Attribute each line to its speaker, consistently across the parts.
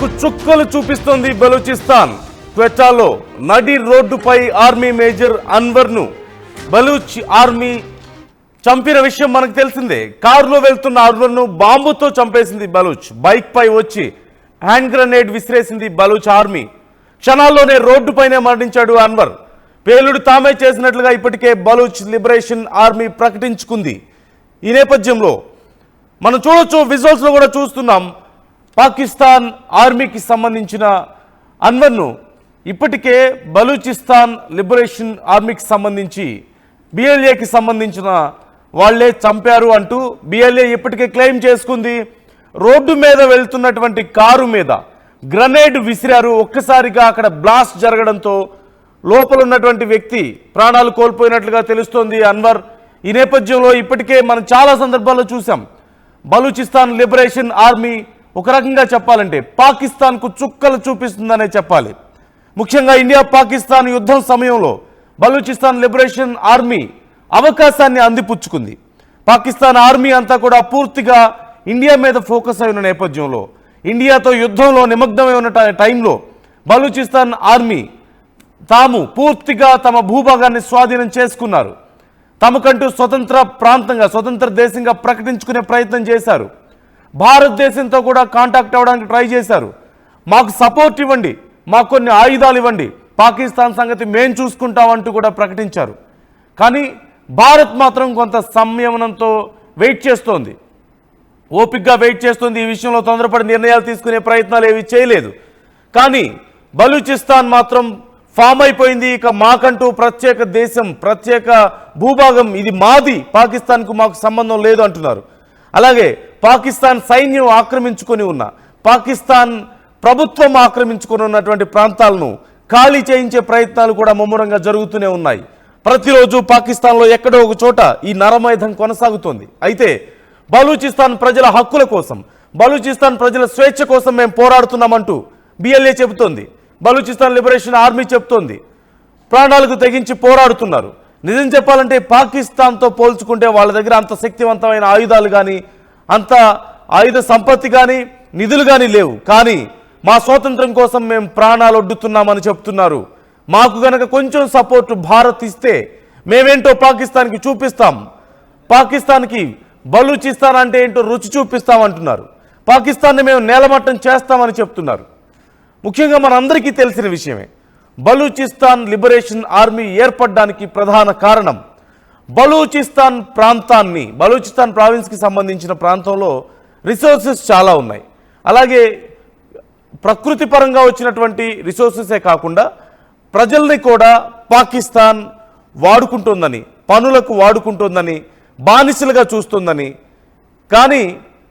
Speaker 1: పాకిస్తాన్కు చుక్కలు చూపిస్తోంది బలూచిస్తాన్. క్వెటాలో నడి రోడ్డుపై ఆర్మీ మేజర్ అన్వర్ను బలూచ్ ఆర్మీ చంపిన విషయం మనకు తెలిసిందే. కారులో వెళ్తున్న అన్వర్ను బాంబుతో చంపేసింది బలూచ్. బైక్ పై వచ్చి హ్యాండ్ గ్రెనేడ్ విసిరేసింది బలూచ్ ఆర్మీ. క్షణాల్లోనే రోడ్డుపైనే మరణించాడు అన్వర్. పేలుడు తామే చేసినట్లుగా ఇప్పటికే బలూచ్ లిబరేషన్ ఆర్మీ ప్రకటించుకుంది. ఈ నేపథ్యంలో మనం చూడొచ్చు, విజువల్స్లో కూడా చూస్తున్నాం, పాకిస్తాన్ ఆర్మీకి సంబంధించిన అన్వర్ను ఇప్పటికే బలూచిస్తాన్ లిబరేషన్ ఆర్మీకి సంబంధించి బిఎల్ఏకి సంబంధించిన వాళ్లే చంపారు అంటూ బిఎల్ఏ ఇప్పటికే క్లెయిమ్ చేసుకుంది. రోడ్డు మీద వెళ్తున్నటువంటి కారు మీద గ్రనేడ్ విసిరారు. ఒక్కసారిగా అక్కడ బ్లాస్ట్ జరగడంతో లోపల ఉన్నటువంటి వ్యక్తి ప్రాణాలు కోల్పోయినట్లుగా తెలుస్తోంది అన్వర్. ఈ నేపథ్యంలో ఇప్పటికే మనం చాలా సందర్భాల్లో చూసాం, బలూచిస్తాన్ లిబరేషన్ ఆర్మీ ఒక రకంగా చెప్పాలంటే పాకిస్తాన్కు చుక్కలు చూపిస్తుందనే చెప్పాలి. ముఖ్యంగా ఇండియా పాకిస్తాన్ యుద్ధం సమయంలో బలూచిస్తాన్ లిబరేషన్ ఆర్మీ అవకాశాన్ని అందిపుచ్చుకుంది. పాకిస్తాన్ ఆర్మీ అంతా కూడా పూర్తిగా ఇండియా మీద ఫోకస్ అయిన నేపథ్యంలో, ఇండియాతో యుద్ధంలో నిమగ్నమై ఉన్న టైంలో బలూచిస్తాన్ ఆర్మీ తాము పూర్తిగా తమ భూభాగాన్ని స్వాధీనం చేసుకున్నారు. తమకంటూ స్వతంత్ర ప్రాంతంగా, స్వతంత్ర దేశంగా ప్రకటించుకునే ప్రయత్నం చేశారు. భారతదేశంతో కూడా కాంటాక్ట్ అవ్వడానికి ట్రై చేశారు. మాకు సపోర్ట్ ఇవ్వండి, మాకు కొన్ని ఆయుధాలు ఇవ్వండి, పాకిస్తాన్ సంగతి మేం చూసుకుంటామంటూ కూడా ప్రకటించారు. కానీ భారత్ మాత్రం కొంత సంయమనంతో వెయిట్ చేస్తోంది, ఓపికగా వెయిట్ చేస్తుంది. ఈ విషయంలో తొందరపడి నిర్ణయాలు తీసుకునే ప్రయత్నాలు ఏవి చేయలేదు. కానీ బలూచిస్తాన్ మాత్రం ఫామ్ అయిపోయింది. ఇక మాకంటూ ప్రత్యేక దేశం, ప్రత్యేక భూభాగం, ఇది మాది, పాకిస్తాన్కు మాకు సంబంధం లేదు అంటున్నారు. అలాగే పాకిస్తాన్ సైన్యం ఆక్రమించుకొని ఉన్న, పాకిస్తాన్ ప్రభుత్వం ఆక్రమించుకొని ఉన్నటువంటి ప్రాంతాలను ఖాళీ చేయించే ప్రయత్నాలు కూడా ముమ్మరంగా జరుగుతూనే ఉన్నాయి. ప్రతిరోజు పాకిస్తాన్లో ఎక్కడో ఒక చోట ఈ నరమైధం కొనసాగుతోంది. అయితే బలూచిస్తాన్ ప్రజల హక్కుల కోసం, బలూచిస్తాన్ ప్రజల స్వేచ్ఛ కోసం మేము పోరాడుతున్నామంటూ బిఎల్ఏ చెబుతోంది, బలూచిస్తాన్ లిబరేషన్ ఆర్మీ చెబుతోంది. ప్రాణాలకు తెగించి పోరాడుతున్నారు. నిజం చెప్పాలంటే పాకిస్తాన్తో పోల్చుకుంటే వాళ్ళ దగ్గర అంత శక్తివంతమైన ఆయుధాలు కానీ, అంత ఆయుధ సంపత్తి కానీ, నిధులు కానీ లేవు. కానీ మా స్వాతంత్రం కోసం మేము ప్రాణాలు ఒడ్డుతున్నామని చెప్తున్నారు. మాకు గనక కొంచెం సపోర్టు భారత్ ఇస్తే మేమేంటో పాకిస్తాన్కి చూపిస్తాం, పాకిస్తాన్కి బలూచిస్తాన్ అంటే ఏంటో రుచి చూపిస్తామంటున్నారు. పాకిస్తాన్ని మేము నేలమట్టం చేస్తామని చెప్తున్నారు. ముఖ్యంగా మనందరికీ తెలిసిన విషయమే, బలూచిస్తాన్ లిబరేషన్ ఆర్మీ ఏర్పడడానికి ప్రధాన కారణం బలూచిస్తాన్ ప్రాంతాన్ని, బలూచిస్తాన్ ప్రావిన్స్కి సంబంధించిన ప్రాంతంలో రిసోర్సెస్ చాలా ఉన్నాయి. అలాగే ప్రకృతి పరంగా వచ్చినటువంటి రిసోర్సెసే కాకుండా ప్రజల్ని కూడా పాకిస్తాన్ వాడుకుంటుందని, పనులకు వాడుకుంటుందని, బానిసలుగా చూస్తుందని, కానీ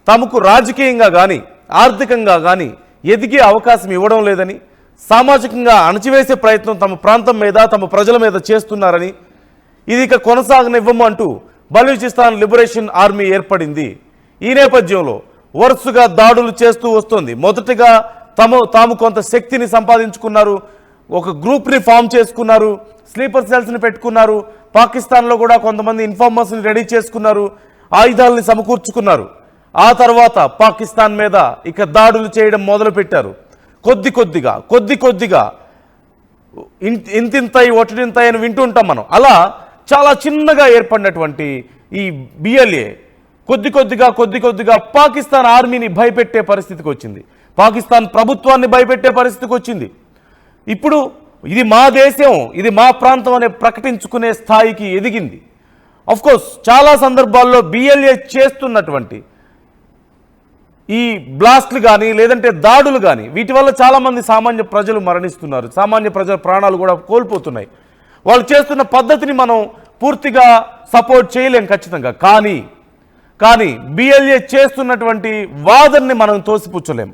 Speaker 1: తమకు రాజకీయంగా కానీ ఆర్థికంగా కానీ ఎదిగే అవకాశం ఇవ్వడం లేదని, సామాజికంగా అణచివేసే ప్రయత్నం తమ ప్రాంతం మీద, తమ ప్రజల మీద చేస్తున్నారని, ఇది ఇక కొనసాగనివ్వము అంటూ బలూచిస్తాన్ లిబరేషన్ ఆర్మీ ఏర్పడింది. ఈ నేపథ్యంలో వరుసగా దాడులు చేస్తూ వస్తుంది. మొదటగా తాము కొంత శక్తిని సంపాదించుకున్నారు, ఒక గ్రూప్ని ఫామ్ చేసుకున్నారు, స్లీపర్ సెల్స్ని పెట్టుకున్నారు, పాకిస్తాన్లో కూడా కొంతమంది ఇన్ఫార్మర్స్ని రెడీ చేసుకున్నారు, ఆయుధాలని సమకూర్చుకున్నారు. ఆ తర్వాత పాకిస్తాన్ మీద ఇక దాడులు చేయడం మొదలుపెట్టారు. కొద్ది కొద్దిగా ఇంతింతై ఒటింతై అని వింటుంటాం మనం. అలా చాలా చిన్నగా ఏర్పడినటువంటి ఈ బిఎల్ఏ కొద్ది కొద్దిగా పాకిస్తాన్ ఆర్మీని భయపెట్టే పరిస్థితికి వచ్చింది, పాకిస్తాన్ ప్రభుత్వాన్ని భయపెట్టే పరిస్థితికి వచ్చింది. ఇప్పుడు ఇది మా దేశం, ఇది మా ప్రాంతం అనే ప్రకటించుకునే స్థాయికి ఎదిగింది. అఫ్కోర్స్ చాలా సందర్భాల్లో బిఎల్ఏ చేస్తున్నటువంటి ఈ బ్లాస్ట్లు కానీ, లేదంటే దాడులు కానీ, వీటి వల్ల చాలామంది సామాన్య ప్రజలు మరణిస్తున్నారు, సామాన్య ప్రజల ప్రాణాలు కూడా కోల్పోతున్నాయి. వాళ్ళు చేస్తున్న పద్ధతిని మనం పూర్తిగా సపోర్ట్ చేయలేం ఖచ్చితంగా. కానీ బిఎల్ఏ చేస్తున్నటువంటి వాదనని మనం తోసిపుచ్చలేం,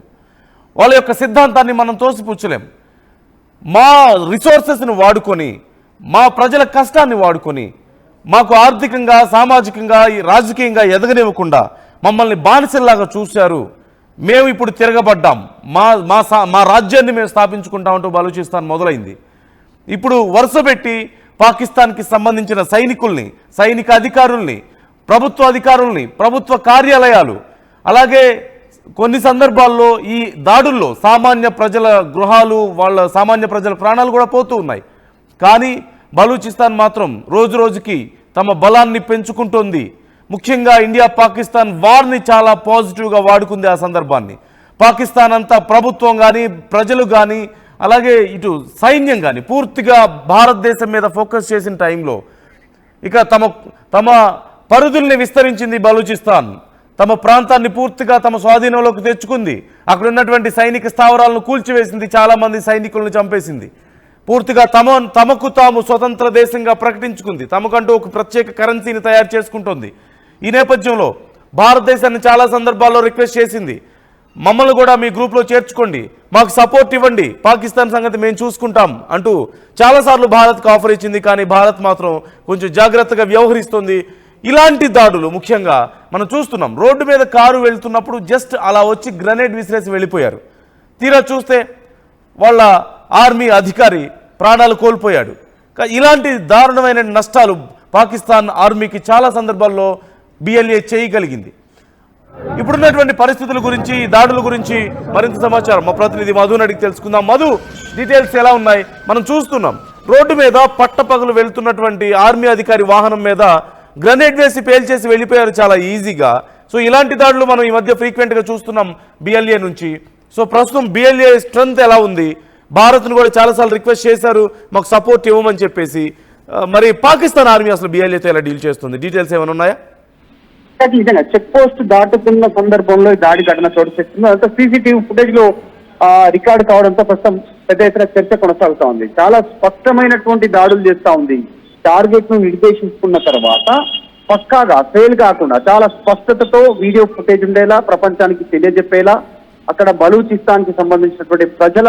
Speaker 1: వాళ్ళ యొక్క సిద్ధాంతాన్ని మనం తోసిపుచ్చలేం. మా రిసోర్సెస్ని వాడుకొని, మా ప్రజల కష్టాన్ని వాడుకొని, మాకు ఆర్థికంగా, సామాజికంగా, రాజకీయంగా ఎదగనివ్వకుండా మమ్మల్ని బానిసల్లాగా చూశారు. మేము ఇప్పుడు తిరగబడ్డాం, మా రాజ్యాన్ని మేము స్థాపించుకుంటామంటూ బలూచిస్తాన్ మొదలైంది. ఇప్పుడు వరుసపెట్టి పాకిస్తాన్కి సంబంధించిన సైనికుల్ని, సైనిక అధికారుల్ని, ప్రభుత్వ అధికారుల్ని, ప్రభుత్వ కార్యాలయాలు, అలాగే కొన్ని సందర్భాల్లో ఈ దాడుల్లో సామాన్య ప్రజల గృహాలు, వాళ్ళ సామాన్య ప్రజల ప్రాణాలు కూడా పోతూ ఉన్నాయి. కానీ బలూచిస్తాన్ మాత్రం రోజు రోజుకి తమ బలాన్ని పెంచుకుంటోంది. ముఖ్యంగా ఇండియా పాకిస్తాన్ వార్ని చాలా పాజిటివ్గా వాడుకుంది. ఆ సందర్భాన్ని పాకిస్తాన్ అంతా ప్రభుత్వం కానీ, ప్రజలు కానీ, అలాగే ఇటు సైన్యం కానీ పూర్తిగా భారతదేశం మీద ఫోకస్ చేసిన టైంలో ఇక తమ పరిధుల్ని విస్తరించింది బలూచిస్తాన్. తమ ప్రాంతాన్ని పూర్తిగా తమ స్వాధీనంలోకి తెచ్చుకుంది. అక్కడ ఉన్నటువంటి సైనిక స్థావరాలను కూల్చివేసింది, చాలామంది సైనికులను చంపేసింది. పూర్తిగా తమకు తాము స్వతంత్ర దేశంగా ప్రకటించుకుంది. తమకంటూ ఒక ప్రత్యేక కరెన్సీని తయారు చేసుకుంటోంది. ఈ నేపథ్యంలో భారతదేశాన్ని చాలా సందర్భాల్లో రిక్వెస్ట్ చేసింది, మమ్మల్ని కూడా మీ గ్రూప్లో చేర్చుకోండి, మాకు సపోర్ట్ ఇవ్వండి, పాకిస్తాన్ సంగతి మేము చూసుకుంటాం అంటూ చాలాసార్లు భారత్కు ఆఫర్ ఇచ్చింది. కానీ భారత్ మాత్రం కొంచెం జాగ్రత్తగా వ్యవహరిస్తుంది. ఇలాంటి దాడులు ముఖ్యంగా మనం చూస్తున్నాం. రోడ్డు మీద కారు వెళ్తున్నప్పుడు జస్ట్ అలా వచ్చి గ్రెనేడ్ విసిరేసి వెళ్ళిపోయారు. తీరా చూస్తే వాళ్ళ ఆర్మీ అధికారి ప్రాణాలు కోల్పోయాడు. ఇలాంటి దారుణమైన నష్టాలు పాకిస్తాన్ ఆర్మీకి చాలా సందర్భాల్లో బిఎల్ఏ చేయగలిగింది. ఇప్పుడున్నటువంటి పరిస్థితుల గురించి, దాడుల గురించి మరింత సమాచారం మా ప్రతినిధి మధుని అడిగి తెలుసుకుందాం. మధు, డీటెయిల్స్ ఎలా ఉన్నాయి? మనం చూస్తున్నాం రోడ్డు మీద పట్టపగలు వెళ్తున్నటువంటి ఆర్మీ అధికారి వాహనం మీద గ్రెనేడ్ వేసి పేల్చేసి వెళ్ళిపోయారు చాలా ఈజీగా. సో ఇలాంటి దాడులు మనం ఈ మధ్య ఫ్రీక్వెంట్గా చూస్తున్నాం బిఎల్ఏ నుంచి. సో ప్రస్తుతం బిఎల్ఏ స్ట్రెంత్ ఎలా ఉంది? భారత్ను కూడా చాలాసార్లు రిక్వెస్ట్ చేశారు మాకు సపోర్ట్ ఇవ్వమని చెప్పేసి. మరి పాకిస్తాన్ ఆర్మీ అసలు బిఎల్ఏతో ఎలా డీల్ చేస్తుంది? డీటెయిల్స్ ఏమైనా ఉన్నాయా?
Speaker 2: నిజంగా చెక్ పోస్ట్ దాటుతున్న సందర్భంలో దాడి ఘటన చోటు చేసుకుంది. అదంతా సీసీటీవీ ఫుటేజ్ లో రికార్డు కావడంతో ప్రస్తుతం పెద్ద ఎత్తున చర్చ కొనసాగుతా ఉంది. చాలా స్పష్టమైనటువంటి దాడులు చేస్తా ఉంది. టార్గెట్ ను నిర్దేశించుకున్న తర్వాత పక్కాగా ఫెయిల్ కాకుండా చాలా స్పష్టతతో వీడియో ఫుటేజ్ ఉండేలా, ప్రపంచానికి తెలియజెప్పేలా, అక్కడ బలూచిస్తాన్ కి సంబంధించినటువంటి ప్రజల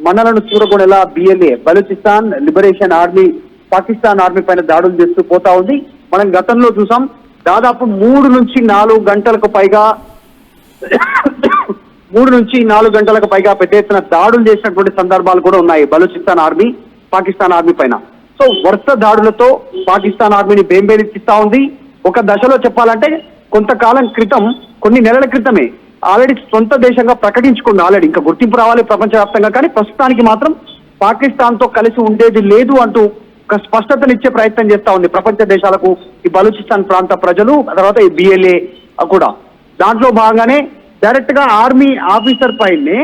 Speaker 2: మనలను చూరగొనేలా BLA Balochistan liberation army Pakistan army పైన దాడులు చేస్తూ పోతా ఉంది. మనం గతంలో చూసాం, దాదాపు 3 నుంచి 4 గంటలకు పైగా పెద్ద ఎత్తున దాడులు చేసినటువంటి సందర్భాలు కూడా ఉన్నాయి బలూచిస్తాన్ ఆర్మీ పాకిస్తాన్ ఆర్మీ పైన. సో వరుస దాడులతో పాకిస్తాన్ ఆర్మీని బేంబేలెత్తిస్తా ఉంది. ఒక దశలో చెప్పాలంటే కొంతకాలం క్రితం, కొన్ని నెలల క్రితమే ఆల్రెడీ సొంత దేశంగా ప్రకటించుకుంది. ఆల్రెడీ ఇంకా గుర్తింపు రావాలి ప్రపంచవ్యాప్తంగా, కానీ ప్రస్తుతానికి మాత్రం పాకిస్తాన్ తో కలిసి ఉండేది లేదు అంటూ ఒక స్పష్టతనిచ్చే ప్రయత్నం చేస్తా ఉంది ప్రపంచ దేశాలకు ఈ బలూచిస్తాన్ ప్రాంత ప్రజలు, తర్వాత ఈ బిఎల్ఏ కూడా. దాంట్లో భాగంగానే డైరెక్ట్ గా ఆర్మీ ఆఫీసర్ పైనే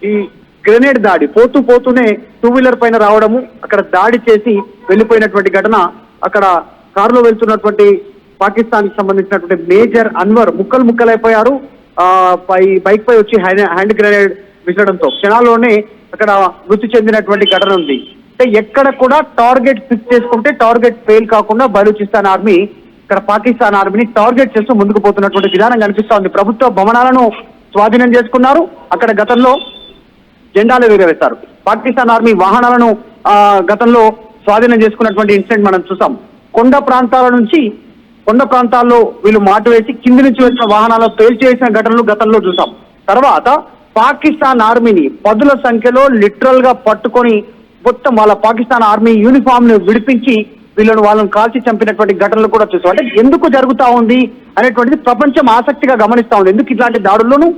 Speaker 2: ఈ గ్రెనేడ్ దాడి పోతూనే 2 వీలర్ పైన రావడము, అక్కడ దాడి చేసి వెళ్ళిపోయినటువంటి ఘటన. అక్కడ కారులో వెళ్తున్నటువంటి పాకిస్తాన్ కి సంబంధించినటువంటి మేజర్ అన్వర్ ముక్కలైపోయారు. బైక్ పై వచ్చి హ్యాండ్ గ్రెనేడ్ విసరడంతో క్షణాల్లోనే అక్కడ మృతి చెందినటువంటి ఘటన ఉంది. అంటే ఎక్కడ కూడా టార్గెట్ ఫిక్స్ చేసుకుంటే టార్గెట్ ఫెయిల్ కాకుండా బలూచిస్తాన్ ఆర్మీ ఇక్కడ పాకిస్తాన్ ఆర్మీని టార్గెట్ చేస్తూ ముందుకు పోతున్నటువంటి విధానం కనిపిస్తా ఉంది. ప్రభుత్వ భవనాలను స్వాధీనం చేసుకున్నారు. అక్కడ గతంలో జెండాలు ఎగురవేశారు. పాకిస్తాన్ ఆర్మీ వాహనాలను గతంలో స్వాధీనం చేసుకున్నటువంటి ఇన్సిడెంట్ మనం చూసాం. కొండ ప్రాంతాల్లో వీళ్ళు మాటు వేసి కింది నుంచి వచ్చిన వాహనాలు పేల్చేసిన ఘటనలు గతంలో చూసాం. తర్వాత పాకిస్తాన్ ఆర్మీని 10ల సంఖ్యలో లిటరల్ గా పట్టుకొని మొత్తం వాళ్ళ పాకిస్తాన్ ఆర్మీ యూనిఫామ్ ను విడిపించి వాళ్ళని కాల్చి చంపినటువంటి ఘటనలు కూడా చూసాం. అంటే ఎందుకు జరుగుతా ఉంది అనేటువంటిది ప్రపంచం ఆసక్తిగా గమనిస్తా ఉంది. ఎందుకు ఇట్లాంటి దాడుల్లోనూ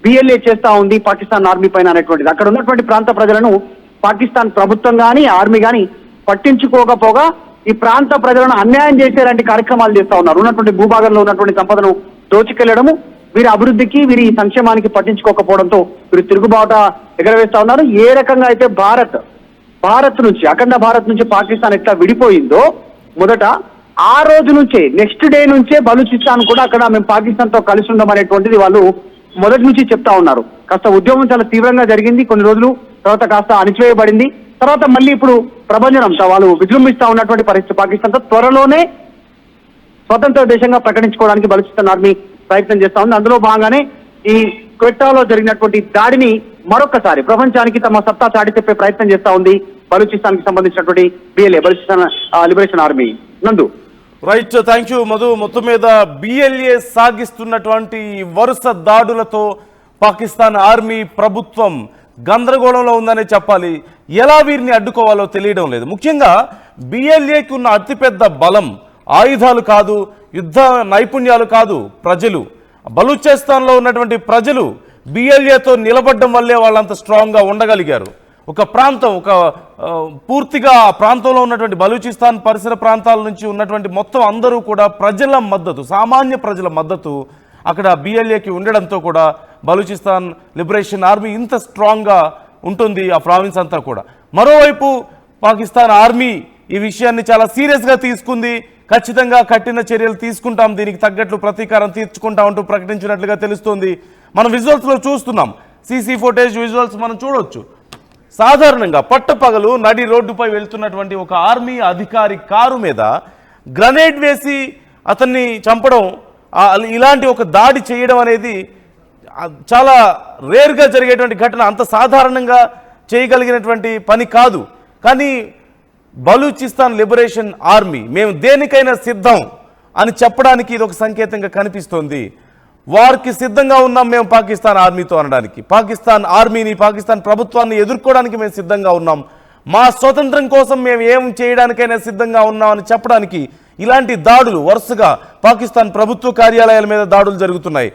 Speaker 2: బిఎల్ఏ చేస్తా ఉంది పాకిస్తాన్ ఆర్మీ పైన అనేటువంటిది. అక్కడ ఉన్నటువంటి ప్రాంత ప్రజలను పాకిస్తాన్ ప్రభుత్వం కానీ ఆర్మీ కానీ పట్టించుకోకపోగా ఈ ప్రాంత ప్రజలను అన్యాయం చేసేలాంటి కార్యక్రమాలు చేస్తా ఉన్నారు. ఉన్నటువంటి భూభాగంలో ఉన్నటువంటి సంపదను దోచుకెళ్లడము, వీరి అభివృద్ధికి, వీరి సంక్షేమానికి పట్టించుకోకపోవడంతో వీరు తిరుగుబాట ఎగరవేస్తా ఉన్నారు. ఏ రకంగా అయితే భారత్ నుంచి, అఖండ భారత్ నుంచి పాకిస్తాన్ ఎట్లా విడిపోయిందో మొదట, ఆ రోజు నుంచే నెక్స్ట్ డే నుంచే బలూచిస్తాన్ కూడా అక్కడ మేము పాకిస్తాన్ తో కలిసి ఉండమనేటువంటిది వాళ్ళు మొదటి నుంచి చెప్తా ఉన్నారు. కాస్త ఉద్యమం చాలా తీవ్రంగా జరిగింది కొన్ని రోజులు, తర్వాత కాస్త అణిచివేయబడింది. తర్వాత మళ్ళీ ఇప్పుడు ప్రభంజనంతో వాళ్ళు విజృంభిస్తా ఉన్నటువంటి పరిస్థితి. పాకిస్తాన్ తో త్వరలోనే స్వతంత్ర దేశంగా ప్రకటించుకోవడానికి బలూచిస్తాన్ ఆర్మీ ప్రయత్నం చేస్తా ఉంది. అందులో భాగంగానే ఈ క్వెట్టాలో జరిగినటువంటి దాడిని మరొకసారి ప్రపంచానికి తమ సత్తా చాటి చెప్పే ప్రయత్నం చేస్తా ఉంది బలూచిస్తాన్ కి సంబంధించినటువంటి బిఎల్ఏ బలూచిస్తాన్ లిబరేషన్ ఆర్మీ. నందు,
Speaker 1: రైట్, థ్యాంక్ యూ మధు. మొత్తం మీద బిఎల్ఏ సాగిస్తున్నటువంటి వరుస దాడులతో పాకిస్తాన్ ఆర్మీ ప్రభుత్వం గందరగోళంలో ఉందనే చెప్పాలి. ఎలా వీరిని అడ్డుకోవాలో తెలియడం లేదు. ముఖ్యంగా బిఎల్ఏకి ఉన్న అతిపెద్ద బలం ఆయుధాలు కాదు, యుద్ధ నైపుణ్యాలు కాదు, ప్రజలు. బలూచిస్తాన్లో ఉన్నటువంటి ప్రజలు బిఎల్ఏతో నిలబడడం వల్లే వాళ్ళంత స్ట్రాంగ్గా ఉండగలిగారు. ఒక ప్రాంతం పూర్తిగా ఆ ప్రాంతంలో ఉన్నటువంటి బలూచిస్తాన్ పరిసర ప్రాంతాల నుంచి ఉన్నటువంటి మొత్తం అందరూ కూడా ప్రజల మద్దతు, సామాన్య ప్రజల మద్దతు అక్కడ బిఎల్ఏకి ఉండడంతో కూడా బలూచిస్తాన్ లిబరేషన్ ఆర్మీ ఇంత స్ట్రాంగ్గా ఉంటుంది ఆ ప్రావిన్స్ అంతా కూడా. మరోవైపు పాకిస్తాన్ ఆర్మీ ఈ విషయాన్ని చాలా సీరియస్గా తీసుకుంది. ఖచ్చితంగా కఠిన చర్యలు తీసుకుంటాం, దీనికి తగ్గట్లు ప్రతీకారం తీర్చుకుంటాం అంటూ ప్రకటించినట్లుగా తెలుస్తోంది. మనం విజువల్స్లో చూస్తున్నాం, సీసీ ఫుటేజ్ విజువల్స్ మనం చూడొచ్చు. సాధారణంగా పట్టపగలు నడి రోడ్డుపై వెళ్తున్నటువంటి ఒక ఆర్మీ అధికారి కారు మీద గ్రనేడ్ వేసి అతన్ని చంపడం, ఇలాంటి ఒక దాడి చేయడం అనేది చాలా రేర్గా జరిగేటువంటి ఘటన. అంత సాధారణంగా చేయగలిగినటువంటి పని కాదు. కానీ బలూచిస్తాన్ లిబరేషన్ ఆర్మీ మేము దేనికైనా సిద్ధం అని చెప్పడానికి ఇది ఒక సంకేతంగా కనిపిస్తోంది. వారికి సిద్ధంగా ఉన్నాం మేము పాకిస్తాన్ ఆర్మీతో అనడానికి, పాకిస్తాన్ ఆర్మీని, పాకిస్తాన్ ప్రభుత్వాన్ని ఎదుర్కోవడానికి మేము సిద్ధంగా ఉన్నాం, మా స్వతంత్రం కోసం మేము ఏం చేయడానికైనా సిద్ధంగా ఉన్నామని చెప్పడానికి ఇలాంటి దాడులు వరుసగా పాకిస్తాన్ ప్రభుత్వ కార్యాలయాల మీద దాడులు జరుగుతున్నాయి,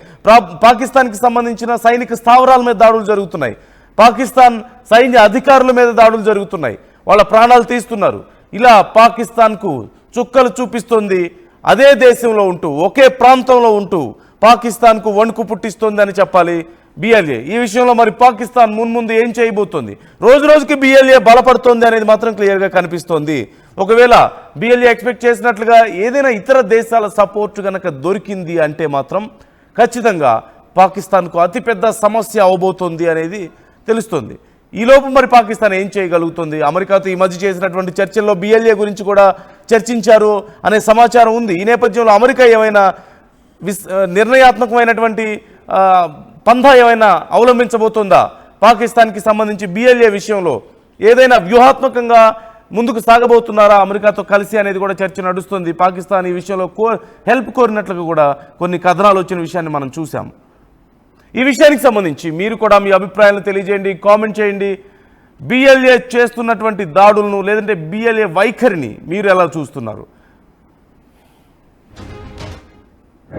Speaker 1: పాకిస్తాన్కి సంబంధించిన సైనిక స్థావరాల మీద దాడులు జరుగుతున్నాయి, పాకిస్తాన్ సైన్య అధికారుల మీద దాడులు జరుగుతున్నాయి, వాళ్ళ ప్రాణాలు తీస్తున్నారు. ఇలా పాకిస్తాన్కు చుక్కలు చూపిస్తుంది. అదే దేశంలో ఉంటూ, ఒకే ప్రాంతంలో ఉంటూ పాకిస్తాన్కు వణుకు పుట్టిస్తుంది అని చెప్పాలి బిఎల్ఏ. ఈ విషయంలో మరి పాకిస్తాన్ మున్ముందు ఏం చేయబోతోంది? రోజు రోజుకి బిఎల్ఏ బలపడుతోంది అనేది మాత్రం క్లియర్గా కనిపిస్తోంది. ఒకవేళ బిఎల్ఏ ఎక్స్పెక్ట్ చేసినట్లుగా ఏదైనా ఇతర దేశాల సపోర్ట్ కనుక దొరికింది అంటే మాత్రం ఖచ్చితంగా పాకిస్తాన్కు అతిపెద్ద సమస్య అవబోతోంది అనేది తెలుస్తుంది. ఈలోపు మరి పాకిస్తాన్ ఏం చేయగలుగుతుంది? అమెరికాతో ఈ మధ్య చేసినటువంటి చర్చల్లో బిఎల్ఏ గురించి కూడా చర్చించారు అనే సమాచారం ఉంది. ఈ నేపథ్యంలో అమెరికా ఏమైనా నిర్ణయాత్మకమైనటువంటి పంథా ఏమైనా అవలంబించబోతుందా? పాకిస్తాన్కి సంబంధించి బిఎల్ఏ విషయంలో ఏదైనా వ్యూహాత్మకంగా ముందుకు సాగబోతున్నారా అమెరికాతో కలిసి అనేది కూడా చర్చ నడుస్తుంది. పాకిస్తాన్ ఈ విషయంలో హెల్ప్ కోరినట్లుగా కూడా కొన్ని కథనాలు వచ్చిన విషయాన్ని మనం చూసాం. ఈ విషయానికి సంబంధించి మీరు కూడా మీ అభిప్రాయాలను తెలియజేయండి, కామెంట్ చేయండి. బిఎల్ఏ చేస్తున్నటువంటి దాడులను లేదంటే బిఎల్ఏ వైఖరిని మీరు ఎలా చూస్తున్నారు?
Speaker 3: Hey,